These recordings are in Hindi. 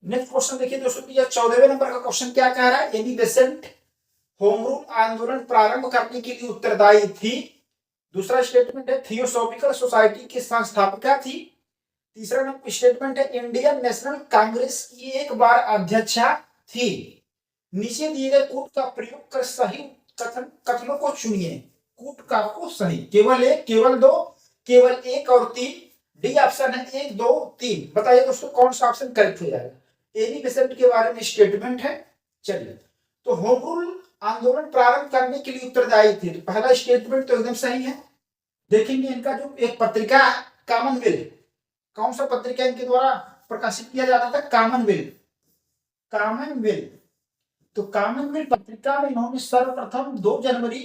नेक्स्ट क्वेश्चन देखिए दोस्तों, यह 14वें नंबर का क्वेश्चन क्या कह रहा है, एनी बेसेंट होम रूल आंदोलन प्रारंभ करने के लिए उत्तरदायी थी। दूसरा स्टेटमेंट है थियोसॉफिकल सोसाइटी की संस्थापिका थी। तीसरा नंबर स्टेटमेंट है इंडियन नेशनल कांग्रेस की एक बार अध्यक्षा थी। नीचे दिए गए कूट का प्रयोग कर सही कथनों को चुनिए। कूट का को सही, केवल एक, केवल दो, केवल एक और तीन। डी ऑप्शन है एक, दो, तीन। बताइए दोस्तों कौन सा ऑप्शन करेक्ट हो जाएगा। एनी बेसेंट के बारे में स्टेटमेंट है। चलिए, तो होम रूल आंदोलन प्रारंभ करने के लिए उत्तरदायी थे, तो पहला स्टेटमेंट तो एकदम सही है। देखेंगे इनका जो एक पत्रिका है कॉमनवेल्थ, कौन सा पत्रिका इनके द्वारा प्रकाशित किया जाता था, कॉमनवेल्थ। कॉमनवेल्थ, तो कॉमनवेल्थ पत्रिका में इन्होंने सर्वप्रथम 2 जनवरी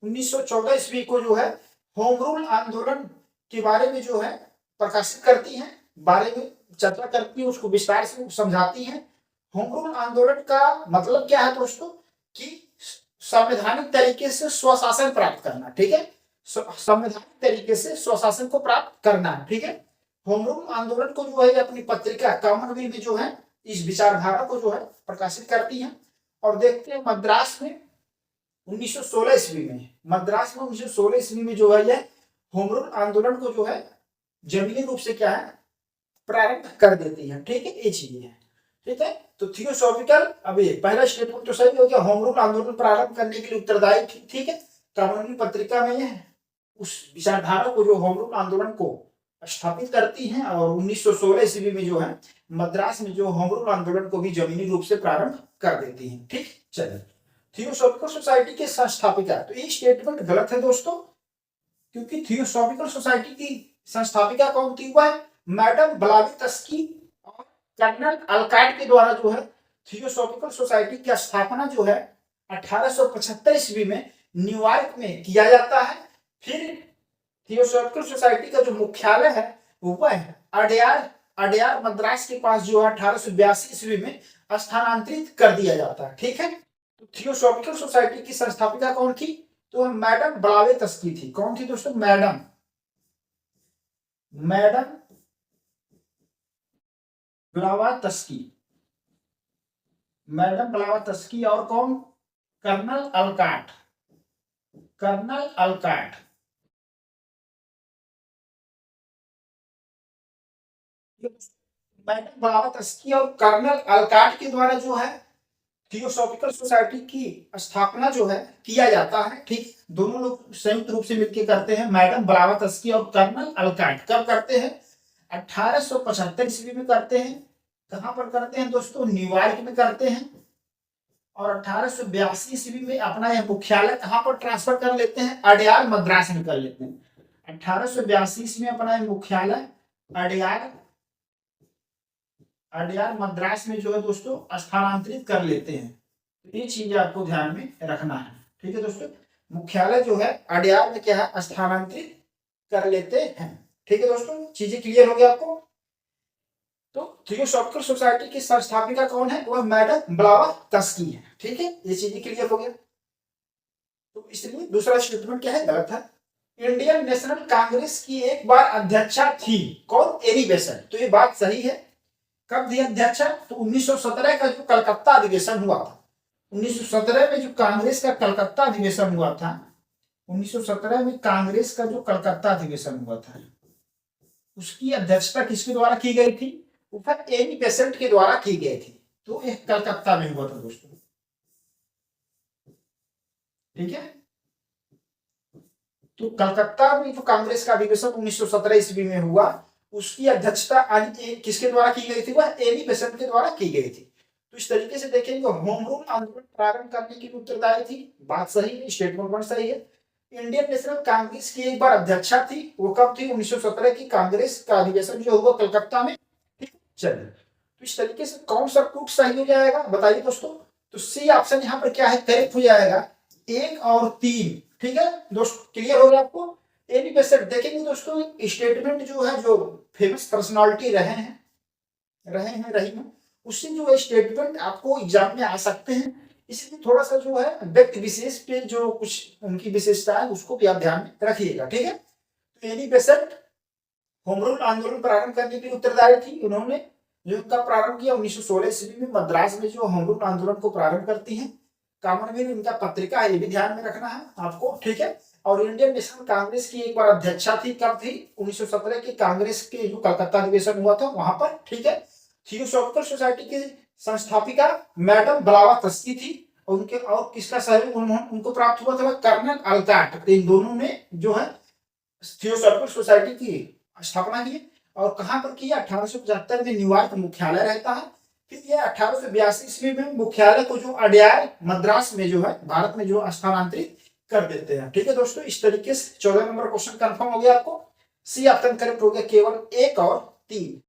1914 ईस्वी को जो है होम रूल आंदोलन के बारे में जो है प्रकाशित करती हैं, बारे में चर्चा करती है, उसको विस्तार से समझाती हैं। होम रूल आंदोलन का मतलब क्या है दोस्तों, कि संवैधानिक तरीके से स्वशासन प्राप्त करना। ठीक है, संवैधानिक तरीके से स्वशासन को प्राप्त करना है। ठीक है, होम रूल आंदोलन को जो है अपनी पत्रिका कॉमनवेल्थ में जो है इस विचारधारा को जो है प्रकाशित करती हैं। और देखते हैं मद्रास में 1916 ईस्वी में, मद्रास में 1916 ईस्वी में जो है यह होम रूल आंदोलन को जो है जमीनी रूप से क्या है प्रारंभ कर देती है। ठीक है, ये चीजें हैं। ठीक है, तो थियोसॉफिकल, अभी पहला स्टेटमेंट तो सही हो गया, होम रूल आंदोलन प्रारंभ करने के लिए उत्तरदायी। ठीक है, कॉमनवेल्थ पत्रिका में यह उस विचारधारा को जो होम रूल आंदोलन को स्थापित करती हैं, और 1916 ईस्वी में जो है मद्रास में जो होम रूल आंदोलन को भी जमीनी रूप से प्रारंभ कर देती हैं। ठीक, चलिए, थियोसॉफिकल सोसाइटी के संस्थापिका, तो ये स्टेटमेंट गलत है दोस्तों, क्योंकि थियोसॉफिकल सोसाइटी की संस्थापिका कौन थी, वह मैडम ब्लावेत्स्की और कर्नल अलकाट के द्वारा जो है थियोसॉफिकल सोसाइटी की स्थापना जो है 1875 ईस्वी में न्यूयॉर्क में किया जाता है। फिर थियोसॉफिकल सोसाइटी का जो मुख्यालय है वह अडयार अडयार मद्रास के पास जो है 1882 ईस्वी में स्थानांतरित कर दिया जाता है। ठीक है, तो थियोसॉफिकल सोसाइटी की संस्थापिका कौन थी, तो मैडम ब्लावेत्स्की थी। कौन थी दोस्तों, मैडम ब्लावात्स्की, मैडम ब्लावात्स्की। और कौन, colonel Olcott, colonel Olcott. Madam Blavatsky और कर्नल अलकाट के द्वारा जो है थियोसॉफिकल सोसाइटी की स्थापना जो है किया जाता है। ठीक, दोनों लोग संयुक्त रूप से मिलकर करते हैं, मैडम ब्लावात्स्की और कर्नल अलकाट। कब करते हैं, 1875 ईस्वी में करते हैं। कहां पर करते हैं दोस्तों, न्यूयॉर्क में करते हैं। और 1882 ईस्वी में अपना यह मुख्यालय कहां पर ट्रांसफर कर लेते हैं, अडयार मद्रास में कर लेते हैं। 1882 ईस्वी में अपना यह मुख्यालय अडयार अडयार मद्रास में जो है दोस्तों स्थानांतरित कर लेते हैं। तो ये चीज आपको ध्यान में रखना है। ठीक है दोस्तों, मुख्यालय जो है अडयार में क्या है स्थानांतरित कर लेते हैं। ठीक है दोस्तों, चीजें क्लियर हो गई आपको। तो थियोसॉफिकल सोसाइटी की संस्थापिका कौन है, वह मैडम ब्लावात्स्की है। ठीक है, ये चीजें क्लियर हो गया। तो इसलिए दूसरा स्टेटमेंट क्या है, गलत है। इंडियन नेशनल कांग्रेस की एक बार अध्यक्षा थी, कौन, एनी बेसेंट। तो ये बात सही है। कब थी अध्यक्षा, तो 1917 का जो कलकत्ता अधिवेशन हुआ था, 1917 में जो कांग्रेस का कलकत्ता अधिवेशन हुआ था, 1917 में कांग्रेस का जो कलकत्ता अधिवेशन हुआ था, उसकी अध्यक्षता किसके द्वारा की गई थी, वह एनी बेसेंट के द्वारा की गई थी। तो यह कलकत्ता में हुआ था दोस्तों। ठीक है, तो कलकत्ता में जो कांग्रेस का अधिवेशन 1917 ईस्वी में हुआ, उसकी अध्यक्षता किसके द्वारा की गई थी, वह एनी बेसेंट के द्वारा की गई थी। तो इस तरीके से देखेंगे होम रूल आंदोलन प्रारंभ करने की उत्तरदायी थी, बात सही है, स्टेटमेंट वन सही है। इंडियन नेशनल कांग्रेस की एक बार अध्यक्षा थी, वो कब थी, 1917 की कांग्रेस का अधिवेशन जो हुआ कलकत्ता में। चलिए, तो इस तरीके से कौन सा कूट सही हो जाएगा, बताइए दोस्तों। तो सी ऑप्शन यहाँ पर क्या है, करेक्ट हो जाएगा, एक और तीन। ठीक है दोस्तों, क्लियर हो गया आपको। एनी बेसेंट देखेंगे दोस्तों, स्टेटमेंट जो है, जो फेमस पर्सनालिटी रही हैं, उससे जो स्टेटमेंट आपको एग्जाम में आ सकते हैं। इसलिए थोड़ा सा जो है व्यक्ति विशेष पे जो कुछ उनकी विशेषता है उसको भी आप ध्यान में रखिएगा। ठीक है, तो एनी बेसेंट होम रूल आंदोलन प्रारंभ करने के लिए उत्तरदायी थी। उन्होंने जो इनका प्रारंभ किया 1916 ईस्वी में मद्रास में, जो होम रूल आंदोलन को प्रारंभ करती है। कॉमनवेल्थ इनका पत्रिका है, ये भी ध्यान में रखना है आपको, ठीक है। और इंडियन नेशनल कांग्रेस की एक बार अध्यक्षा थी, कब थी? 1917 की कांग्रेस के जो कलकत्ता अधिवेशन हुआ था वहां पर, ठीक है। थियोसॉफिकल सोसाइटी की संस्थापिका मैडम ब्लावात्स्की थी। उनके और किसका सहयोग उनको प्राप्त हुआ था? Colonel Olcott. इन दोनों ने जो है थियोसॉफिकल सोसाइटी की स्थापना की। और कहां पर किया? 1875 में न्यूयॉर्क मुख्यालय रहता है। फिर ये 1882 ईस्वी में मुख्यालय को जो अडयार मद्रास में जो है भारत में जो स्थानांतरित कर देते हैं, ठीक है दोस्तों। इस तरीके से 14 नंबर क्वेश्चन कंफर्म हो गया आपको। सी ऑप्शन करेक्ट हो गया, केवल 1 और 3।